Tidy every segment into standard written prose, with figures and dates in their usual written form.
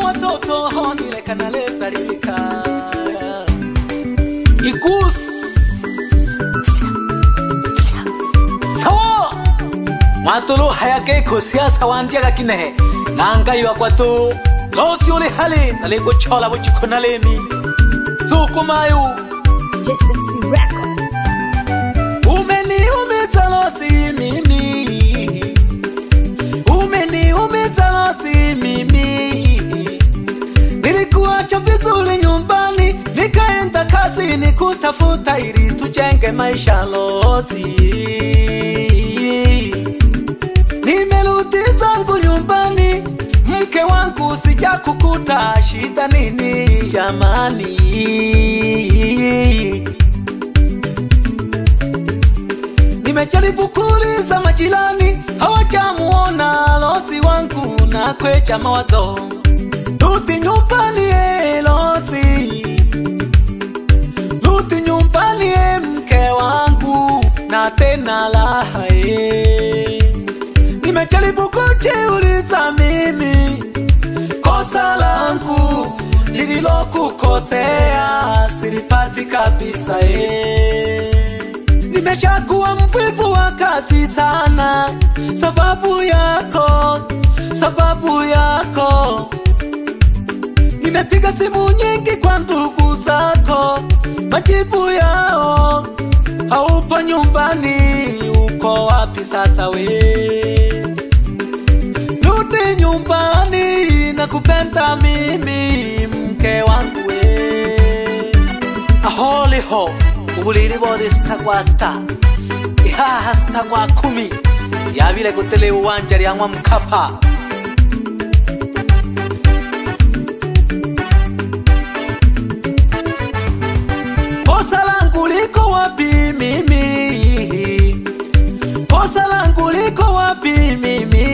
watoto honi leka naleza lika ikus sawa matolo hayake kosia sawantia kakine nanga ywa kwato loti ole hali nalengo chola bochiko nalemi zukumayu JSMC record umeniumiza loti mimi umeniumiza loti mimi nilikuacha vizuri nyumbani nikaenda kazini kutafuta ili tujenge maisha losi nimerudi zangu nyumbani mke wangu sijakukuta shida nini jamani nimejaribu kuuliza majirani hawajamuona loti wangu na kwecha mawazo rudi nyumbani loti rudi nyumbani mke wangu na tena laha nimejaribu kujiuliza mimi kosa langu nililokukosea silipati kabisa nimeshakuwa mvivu wa kazi sana sababu yako nimepiga simu nyingi kwa ndugu zako majibu yao haupo nyumbani uko wapi sasa we rudi nyumbani nakupenda mimi mke wangu we aholiho ubuliri bode stagwa sta ihaha stagwa 10 yabile kutele uwanja lyangwa Mkapa kosa langu liko wapi mimi kosa langu liko wapi mimi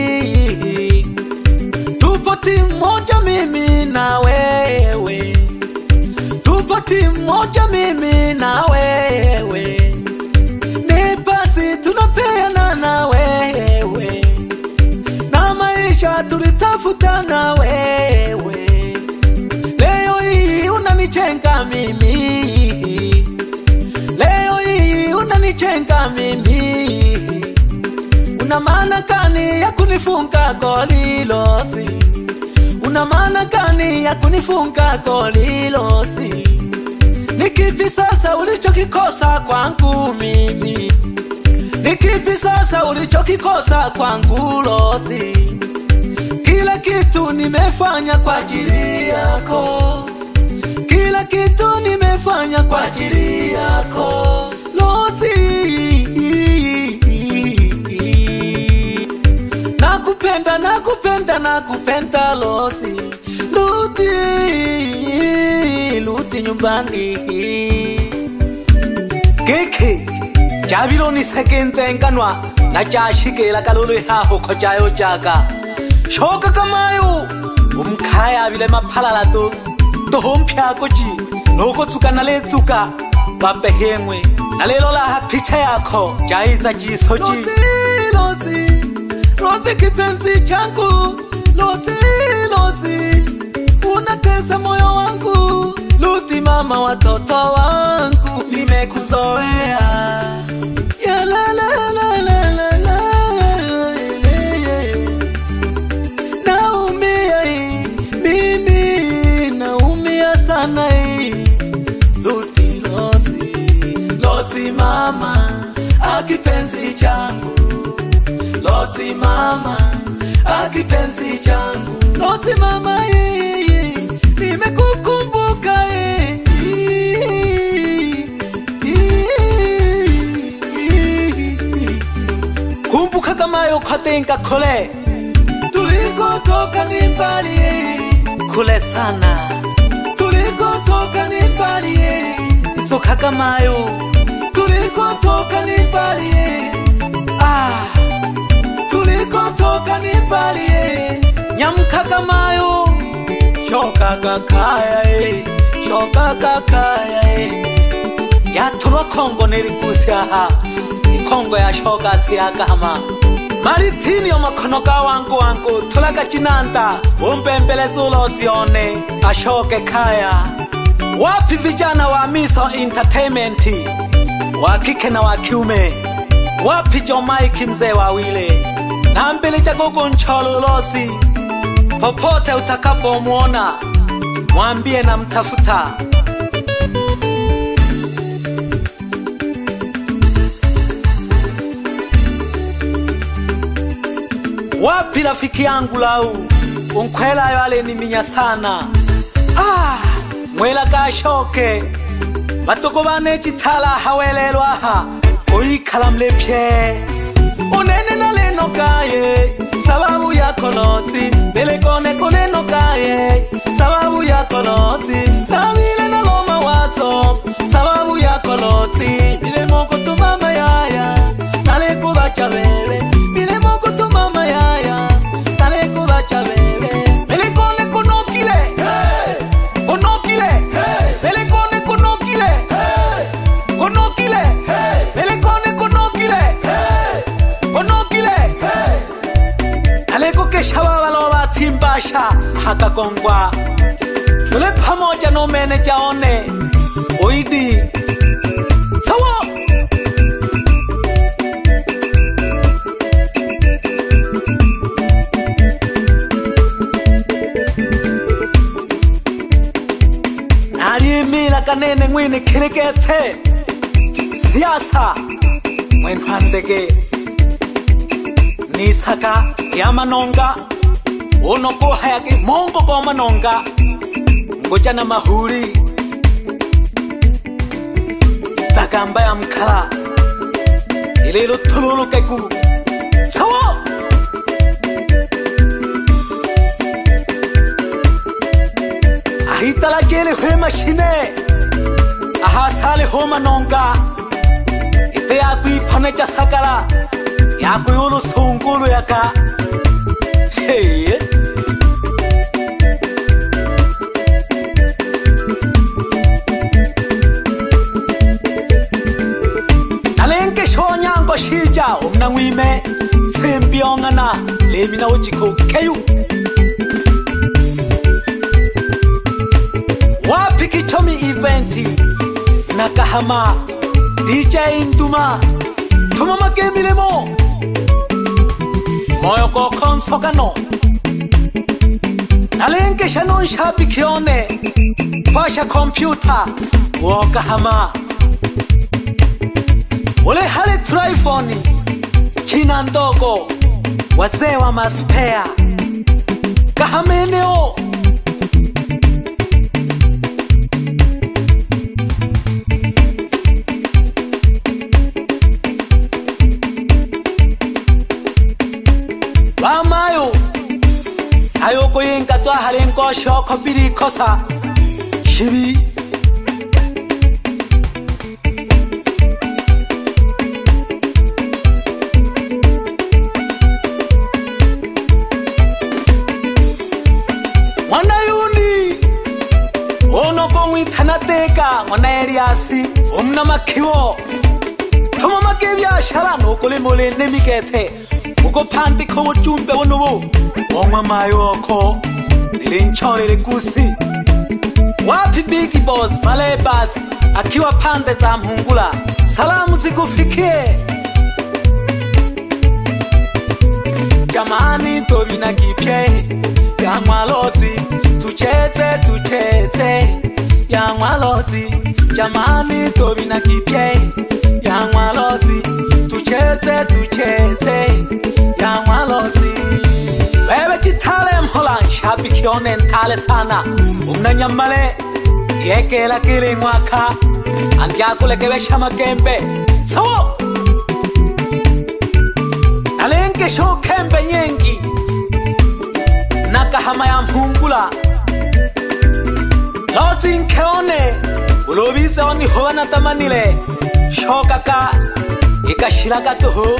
tupo timu moja mimi na wewe tupo timu moja mimi na wewe ni basi tunapeana na wewe na maisha tulitafuta na wewe leo hii unanichenga mimi leo hii unanichenga mimi una maana gani ya kunifunga goli losi una maana gani ya kunifunga goli losi nikipi sasa ulichokikosa kwangu mimi nikipi sasa ulichokikosa kwangu losi kila kitu nimefanya kwa ajili yako kila kitu nimefanya kwa ajili yako losi nakupenda losi rudi nyumbani keke jabilo ni sekenze nganwa na jashikela kalulu haho khojayo jaga shoka kamayo umkhaya bile maphalala to hompya koji noko tsuka naletsuka babehemwe nalelo la hapicha yakho jaisa jisoji losi kipenzi changu losi unatesa moyo wangu rudi mama watoto wangu nimekuzoea ya la la la la la la naumia mimi naumia sana rudi losi mama akipenzi changu losi mama akipenzi changu losi mama nimekukumbuka kumbuka kama yo katenga kole tulikotoka ni mbali kule sana tulikotoka ni mbali soka kama yo tulikotoka ni mbali tulikotoka ni mbali nyamka kama yo shoka kakaya ya turwa Kongo nilikusia Kongo ya shoka siaka hama Maritini omakhonoka wangu thulaka chinanta umpempelezulo zione ashoke khaya. Wapi vijana wa Miso Entertainment, wa kike na wa kiume? Wapi Jomaiki mzee wawile na mbele chagogo nchololosi? Popote utakapomuona mwambie na mtafuta. Wapi rafiki yangu lau unkwela yale ni minya sana? Mwela gashoke batoko bane chitala hawelelwa ha oikhala mlepye unene na leno kaye sababu ya konosi bele kone koneno kaye sababu ya konosi na vile na loma wato sababu ya konosi bile moko tu mama yaya nale kubacha bele bile moko tu mama yaya nale kubacha bele bele kone konokile konokile bele kone konokile konokile bele kone konokile konokile aleko keshawa waloba timbasha haka kongwa tule pamoja no manager one oidi sawa. Mila kanene ngwini kirikete siasa mwenhandege nisaka ya manonga onoko hayaki mongo ko manonga ngoja na mahuri takamba ya mkala ilelo tululu keku sawa. Ahitala jele hwe machine ahasale homa nonga ite yakui phanecha sakala yakui ulu sungulu yaka hey nalenke shonyango shija umnangwime sembiongana lemina ujiko keyu. Wapi Kichomi eventi nakahama DJ Nduma tumama gemilemo moyo ko konsokano nalenge shanon shapi kione pasha computer wakahama ule hale trifoni china ndogo wazee wa maspea kahameneo Wamayo ayoko yenka twa halenko shoko biri kosa shibi mwana yuni ono kongwi tanateka mwana Eliasi omna makiwo tuma makebya shala no kole mole nemikete uko panti ko chumbe wonobo omwa mayoko nilinchole kusi. Wapi Big Boss Malebas akiwa pande za Mhungula salamu zikufikie. Jamani tobina kipye ya mwalozi tucheze ya mwalozi jamani tobina kipye ya mwalozi tucheze ya mwalozi wewe chitale mhola shapi kione ntale sana umnanyamale yekela kile mwaka andiakule kebesha magembe so nalenke sho kembe nyengi nakahama ya Mhungula lozi nkeone ulobise oni hona tamanile shokaka ikashiraka toho